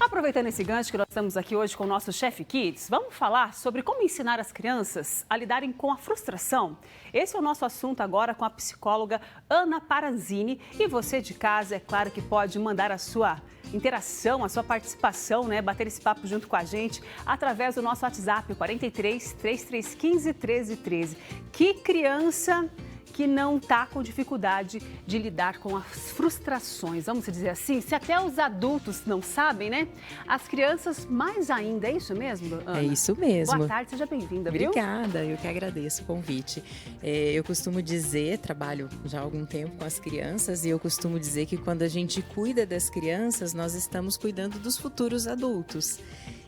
Aproveitando esse gancho que nós estamos aqui hoje com o nosso Chef Kids, vamos falar sobre como ensinar as crianças a lidarem com a frustração. Esse é o nosso assunto agora com a psicóloga Ana Paranzini. E você de casa, é claro que pode mandar a sua interação, a sua participação, né? Bater esse papo junto com a gente através do nosso WhatsApp, 43 3315 1313. Que criança que não está com dificuldade de lidar com as frustrações, vamos dizer assim? Se até os adultos não sabem, né? As crianças mais ainda, é isso mesmo, Ana? É isso mesmo. Boa tarde, seja bem-vinda, viu? Obrigada, eu que agradeço o convite. Eu costumo dizer, trabalho já há algum tempo com as crianças, e eu costumo dizer que quando a gente cuida das crianças, nós estamos cuidando dos futuros adultos.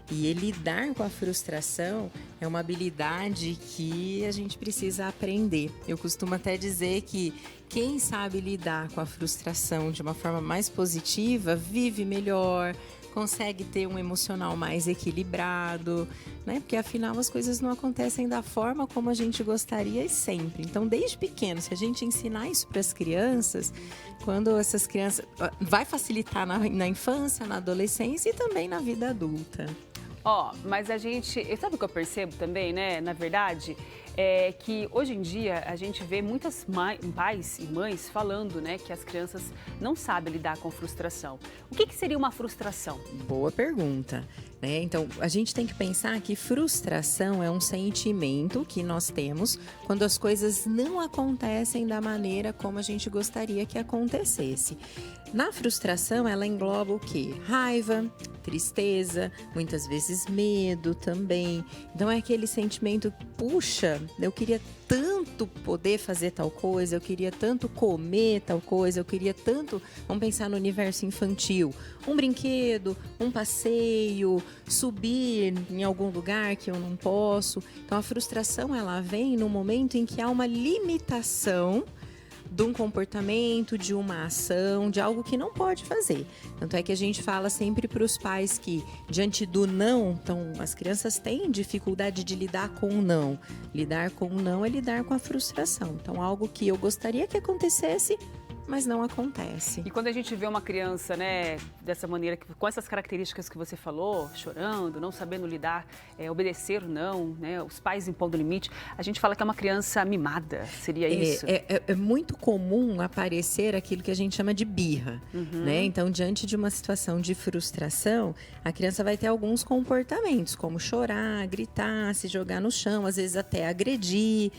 E lidar com a frustração é uma habilidade que a gente precisa aprender. Eu costumo até dizer que quem sabe lidar com a frustração de uma forma mais positiva vive melhor, consegue ter um emocional mais equilibrado, né? Porque afinal as coisas não acontecem da forma como a gente gostaria e sempre. Então, desde pequeno, se a gente ensinar isso para as crianças, quando essas crianças vai facilitar na infância, na adolescência e também na vida adulta. Mas a gente, sabe o que eu percebo também, né? Na verdade, é que hoje em dia a gente vê muitas pais e mães falando, né, que as crianças não sabem lidar com frustração. O que seria uma frustração? Boa pergunta. Então, a gente tem que pensar que frustração é um sentimento que nós temos quando as coisas não acontecem da maneira como a gente gostaria que acontecesse. Na frustração, ela engloba o quê? Raiva, tristeza, muitas vezes medo também. Então, é aquele sentimento, puxa, eu queria tanto poder fazer tal coisa, eu queria tanto comer tal coisa, eu queria tanto, vamos pensar no universo infantil, um brinquedo, um passeio, subir em algum lugar que eu não posso. Então, a frustração, ela vem no momento em que há uma limitação de um comportamento, de uma ação, de algo que não pode fazer. Tanto é que a gente fala sempre para os pais que, diante do não, então as crianças têm dificuldade de lidar com o não. Lidar com o não é lidar com a frustração. Então, algo que eu gostaria que acontecesse, mas não acontece. E quando a gente vê uma criança, né, dessa maneira, com essas características que você falou, chorando, não sabendo lidar, obedecer o não, né, os pais impondo limite, a gente fala que é uma criança mimada, seria isso? É muito comum aparecer aquilo que a gente chama de birra, né? Então, diante de uma situação de frustração, a criança vai ter alguns comportamentos, como chorar, gritar, se jogar no chão, às vezes até agredir,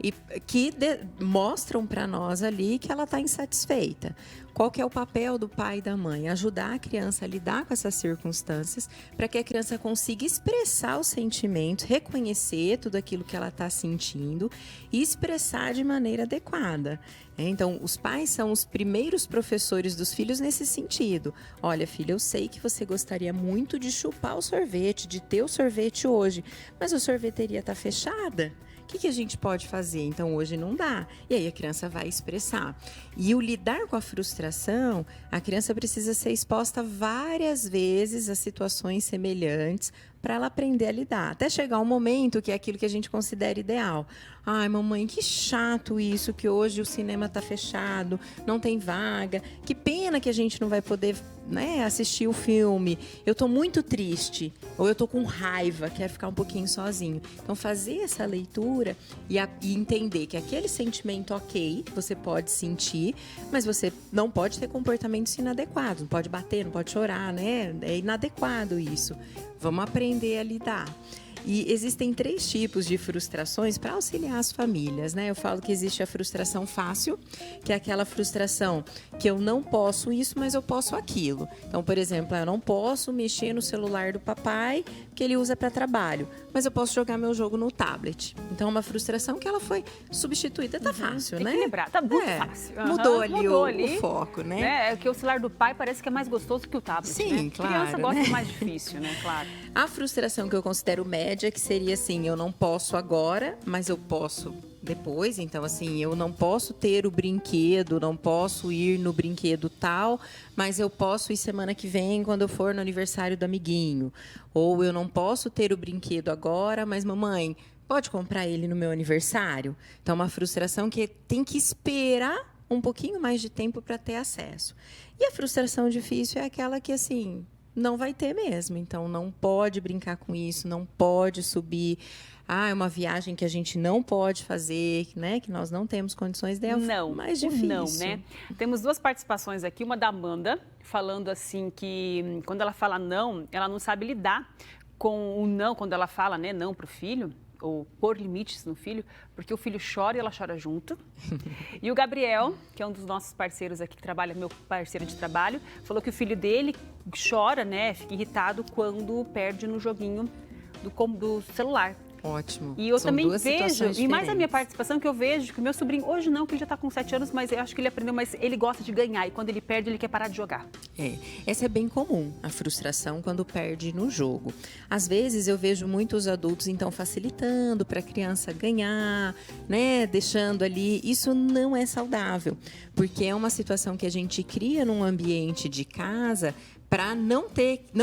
e que mostram para nós ali que ela está insatisfeita. Qual que é o papel do pai e da mãe? Ajudar a criança a lidar com essas circunstâncias para que a criança consiga expressar os sentimentos, reconhecer tudo aquilo que ela está sentindo e expressar de maneira adequada. Então, os pais são os primeiros professores dos filhos nesse sentido. Olha, filha, eu sei que você gostaria muito de chupar o sorvete, de ter o sorvete hoje, mas a sorveteria está fechada. O que a gente pode fazer? Então, hoje não dá. E aí a criança vai expressar. E o lidar com a frustração, a criança precisa ser exposta várias vezes a situações semelhantes para ela aprender a lidar. Até chegar um momento que é aquilo que a gente considera ideal. Ai, mamãe, que chato isso, que hoje o cinema está fechado, não tem vaga. Que pena que a gente não vai poder, né, assistir o filme. Eu estou muito triste, ou eu estou com raiva, quero ficar um pouquinho sozinho. Então, fazer essa leitura e entender que aquele sentimento, ok, você pode sentir, mas você não pode ter comportamentos inadequados. Não pode bater, não pode chorar, né? É inadequado isso. Vamos aprender a lidar. E existem 3 tipos de frustrações para auxiliar as famílias, né? Eu falo que existe a frustração fácil, que é aquela frustração que eu não posso isso, mas eu posso aquilo. Então, por exemplo, eu não posso mexer no celular do papai, que ele usa para trabalho, mas eu posso jogar meu jogo no tablet. Então, é uma frustração que ela foi substituída, tá fácil, né? Equilibrar, tá muito fácil. Mudou ali o foco, né? É que o celular do pai parece que é mais gostoso que o tablet, Sim, né? claro. Criança gosta do mais difícil, né? Claro. A frustração que eu considero média, que seria assim, eu não posso agora, mas eu posso depois. Então, assim, eu não posso ter o brinquedo, não posso ir no brinquedo tal, mas eu posso ir semana que vem quando eu for no aniversário do amiguinho. Ou eu não posso ter o brinquedo agora, mas mamãe, pode comprar ele no meu aniversário? Então, é uma frustração que tem que esperar um pouquinho mais de tempo para ter acesso. E a frustração difícil é aquela que, assim, não vai ter mesmo. Então, não pode brincar com isso, não pode subir. É uma viagem que a gente não pode fazer, né? Que nós não temos condições de mais difícil. Não, né? Temos 2 participações aqui, uma da Amanda, falando assim que quando ela fala não, ela não sabe lidar com o não, quando ela fala, né, não para o filho, ou pôr limites no filho, porque o filho chora e ela chora junto. E o Gabriel, que é um dos nossos parceiros aqui, que trabalha, meu parceiro de trabalho, falou que o filho dele chora, né, fica irritado quando perde no joguinho do celular. Ótimo. E eu também vejo, e mais a minha participação, que eu vejo que o meu sobrinho, hoje não, que ele já está com 7 anos, mas eu acho que ele aprendeu, mas ele gosta de ganhar. E quando ele perde, ele quer parar de jogar. Essa é bem comum, a frustração quando perde no jogo. Às vezes eu vejo muitos adultos, então, facilitando para a criança ganhar, né? Deixando ali. Isso não é saudável, porque é uma situação que a gente cria num ambiente de casa para não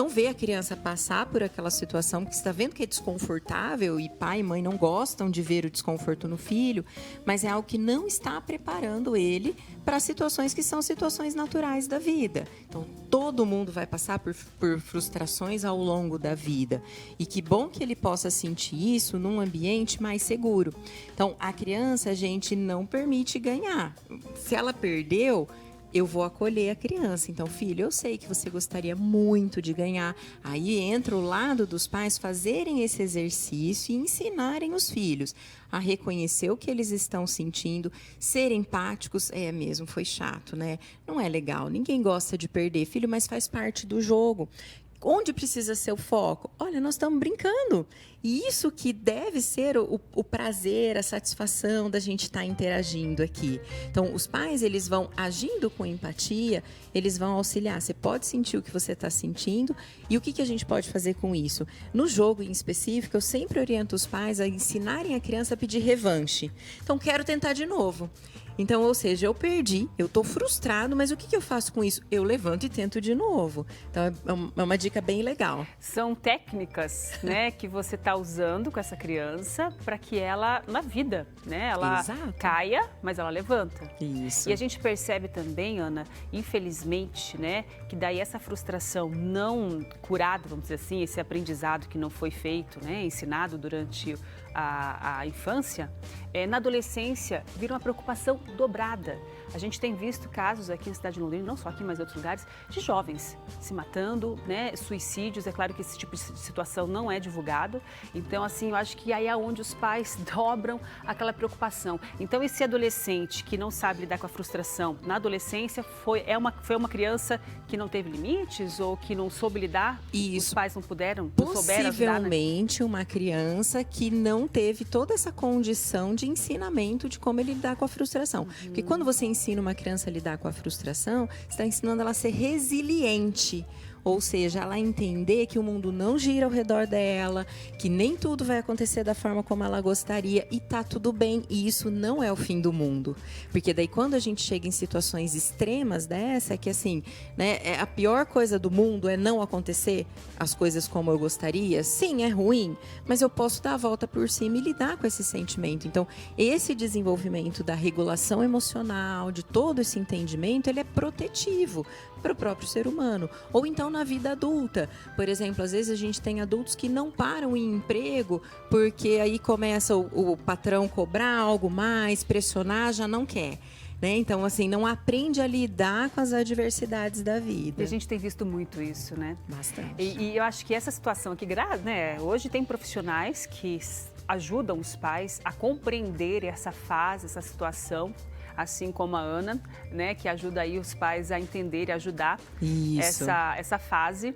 ver a criança passar por aquela situação, porque você está vendo que é desconfortável e pai e mãe não gostam de ver o desconforto no filho, mas é algo que não está preparando ele para situações que são situações naturais da vida. Então, todo mundo vai passar por frustrações ao longo da vida. E que bom que ele possa sentir isso num ambiente mais seguro. Então, a criança, a gente não permite ganhar. Se ela perdeu, eu vou acolher a criança. Então, filho, eu sei que você gostaria muito de ganhar. Aí entra o lado dos pais fazerem esse exercício e ensinarem os filhos a reconhecer o que eles estão sentindo, ser empáticos. É mesmo, foi chato, né? Não é legal, ninguém gosta de perder, filho, mas faz parte do jogo. Onde precisa ser o foco? Olha, nós estamos brincando. E isso que deve ser o prazer, a satisfação da gente estar interagindo aqui. Então, os pais, eles vão agindo com empatia, eles vão auxiliar. Você pode sentir o que você está sentindo e o que a gente pode fazer com isso? No jogo em específico, eu sempre oriento os pais a ensinarem a criança a pedir revanche. Então, quero tentar de novo. Então, ou seja, eu perdi, eu estou frustrado, mas o que eu faço com isso? Eu levanto e tento de novo. Então, é uma dica bem legal. São técnicas, né, que você está usando com essa criança para que ela, na vida, né, ela caia, mas ela levanta. Isso. E a gente percebe também, Ana, infelizmente, né, que daí essa frustração não curada, vamos dizer assim, esse aprendizado que não foi feito, né, ensinado durante a infância, na adolescência vira uma preocupação dobrada. A gente tem visto casos aqui na cidade de Londrina, não só aqui, mas em outros lugares, de jovens se matando, né? Suicídios. É claro que esse tipo de situação não é divulgado. Então, assim, eu acho que aí é onde os pais dobram aquela preocupação. Então, esse adolescente que não sabe lidar com a frustração na adolescência foi uma criança que não teve limites ou que não soube lidar? Isso. Os pais não souberam ajudar, né? Possivelmente uma criança que não teve toda essa condição de ensinamento de como ele lidar com a frustração. Porque quando você ensina uma criança a lidar com a frustração, você está ensinando ela a ser resiliente. Ou seja, ela entender que o mundo não gira ao redor dela, que nem tudo vai acontecer da forma como ela gostaria e tá tudo bem. E isso não é o fim do mundo. Porque daí quando a gente chega em situações extremas dessa, que assim, né, a pior coisa do mundo é não acontecer as coisas como eu gostaria. Sim, é ruim, mas eu posso dar a volta por cima e lidar com esse sentimento. Então, esse desenvolvimento da regulação emocional, de todo esse entendimento, ele é protetivo para o próprio ser humano. Ou então na vida adulta. Por exemplo, às vezes a gente tem adultos que não param em emprego porque aí começa o patrão cobrar algo mais, pressionar, já não quer. Né? Então, assim, não aprende a lidar com as adversidades da vida. E a gente tem visto muito isso, né? Bastante. E eu acho que essa situação aqui, né? Hoje tem profissionais que ajudam os pais a compreender essa fase, essa situação, assim como a Ana, né, que ajuda aí os pais a entender e ajudar essa fase.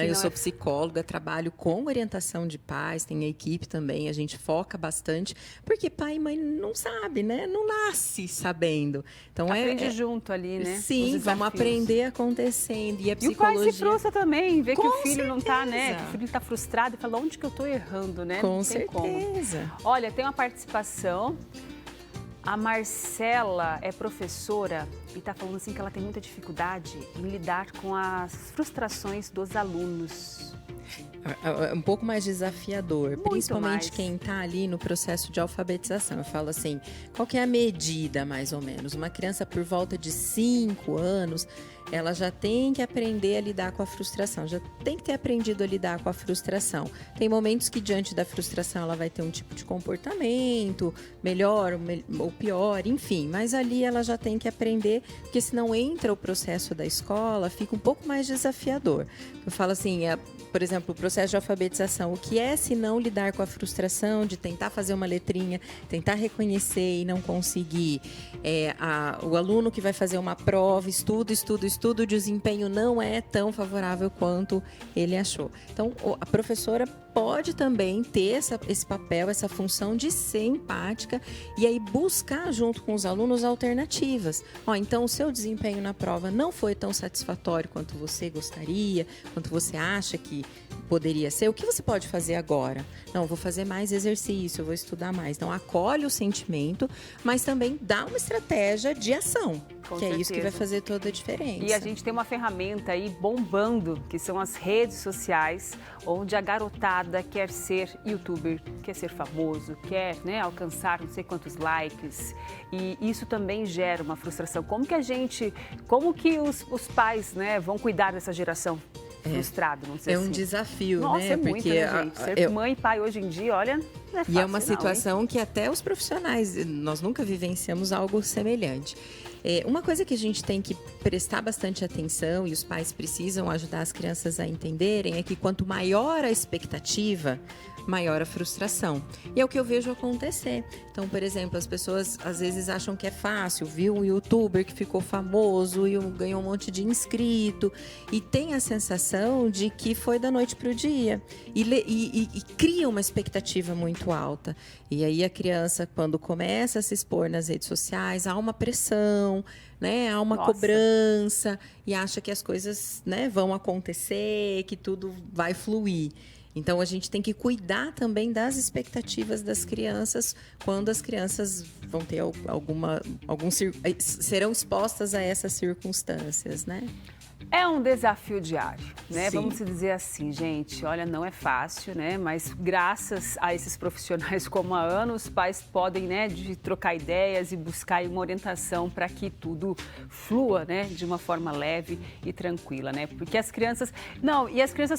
Eu sou psicóloga, trabalho com orientação de pais, tem a equipe também, a gente foca bastante, porque pai e mãe não sabe, né? Não nasce sabendo. Então aprende junto ali, né? Sim, vamos aprender acontecendo. E a psicologia... E o pai se frustra também, ver que o filho certeza. Não está, né? Que o filho está frustrado e fala, onde que eu estou errando, né? Com não tem certeza. Como. Olha, tem uma participação. A Marcela é professora e está falando assim que ela tem muita dificuldade em lidar com as frustrações dos alunos. É um pouco mais desafiador, muito principalmente mais. Quem está ali no processo de alfabetização. Eu falo assim, qual que é a medida, mais ou menos? Uma criança por volta de 5 anos, ela já tem que aprender a lidar com a frustração, já tem que ter aprendido a lidar com a frustração. Tem momentos que, diante da frustração, ela vai ter um tipo de comportamento melhor ou pior, enfim. Mas ali ela já tem que aprender, porque senão entra o processo da escola, fica um pouco mais desafiador. Eu falo assim, por exemplo, o processo de alfabetização, o que é se não lidar com a frustração de tentar fazer uma letrinha, tentar reconhecer e não conseguir. O aluno que vai fazer uma prova, estuda, o desempenho não é tão favorável quanto ele achou. Então, a professora pode também ter esse papel, essa função de ser empática e aí buscar junto com os alunos alternativas. Então, o seu desempenho na prova não foi tão satisfatório quanto você gostaria, quanto você acha que poderia ser. O que você pode fazer agora? Não, vou fazer mais exercício, eu vou estudar mais. Então, acolhe o sentimento, mas também dá uma estratégia de ação. Com que certeza. É isso que vai fazer toda a diferença. E a gente tem uma ferramenta aí bombando, que são as redes sociais, onde a garotada quer ser youtuber, quer ser famoso, quer, né, alcançar não sei quantos likes. E isso também gera uma frustração. Como que os pais, né, vão cuidar dessa geração frustrada? Não sei um desafio, Nossa, né? é muito, porque né, gente? Ser mãe e pai hoje em dia, olha, não é fácil. E é uma não, situação que até os profissionais, nós nunca vivenciamos algo semelhante. Uma coisa que a gente tem que prestar bastante atenção e os pais precisam ajudar as crianças a entenderem é que quanto maior a expectativa, maior a frustração. E é o que eu vejo acontecer. Então, por exemplo, as pessoas às vezes acham que é fácil, viu um youtuber que ficou famoso e ganhou um monte de inscrito e tem a sensação de que foi da noite para o dia e cria uma expectativa muito alta. E aí a criança, quando começa a se expor nas redes sociais, há uma pressão, né? Há uma cobrança e acha que as coisas, né, vão acontecer, que tudo vai fluir. Então, a gente tem que cuidar também das expectativas das crianças quando as crianças vão ter serão expostas a essas circunstâncias, né? É um desafio diário, né? Sim. Vamos dizer assim, gente, olha, não é fácil, né? Mas graças a esses profissionais como a Ana, os pais podem, né, de trocar ideias e buscar uma orientação para que tudo flua, né, de uma forma leve e tranquila, né? Porque as crianças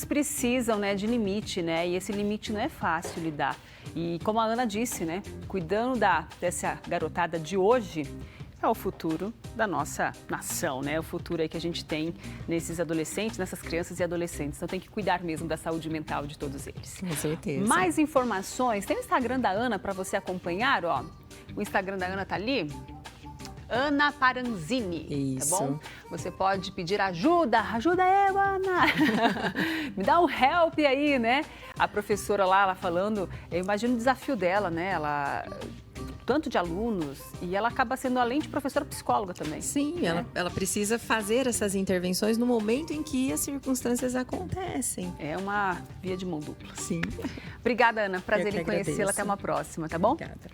precisam, né, de limite, né? E esse limite não é fácil lidar. E como a Ana disse, né, cuidando dessa garotada de hoje, é o futuro da nossa nação, né? O futuro aí que a gente tem nesses adolescentes, nessas crianças e adolescentes. Então tem que cuidar mesmo da saúde mental de todos eles. Com certeza. Mais informações, tem o Instagram da Ana para você acompanhar, ó. O Instagram da Ana tá ali. Ana Paranzini, Isso. Tá bom? Você pode pedir ajuda eu, Ana! Me dá um help aí, né? A professora lá, ela falando, eu imagino o desafio dela, né? Tanto de alunos, e ela acaba sendo, além de professora, psicóloga também. Sim, né? ela precisa fazer essas intervenções no momento em que as circunstâncias acontecem. É uma via de mão dupla. Sim. Obrigada, Ana. Prazer em agradeço. conhecê-la. Até uma próxima, tá bom? Obrigada.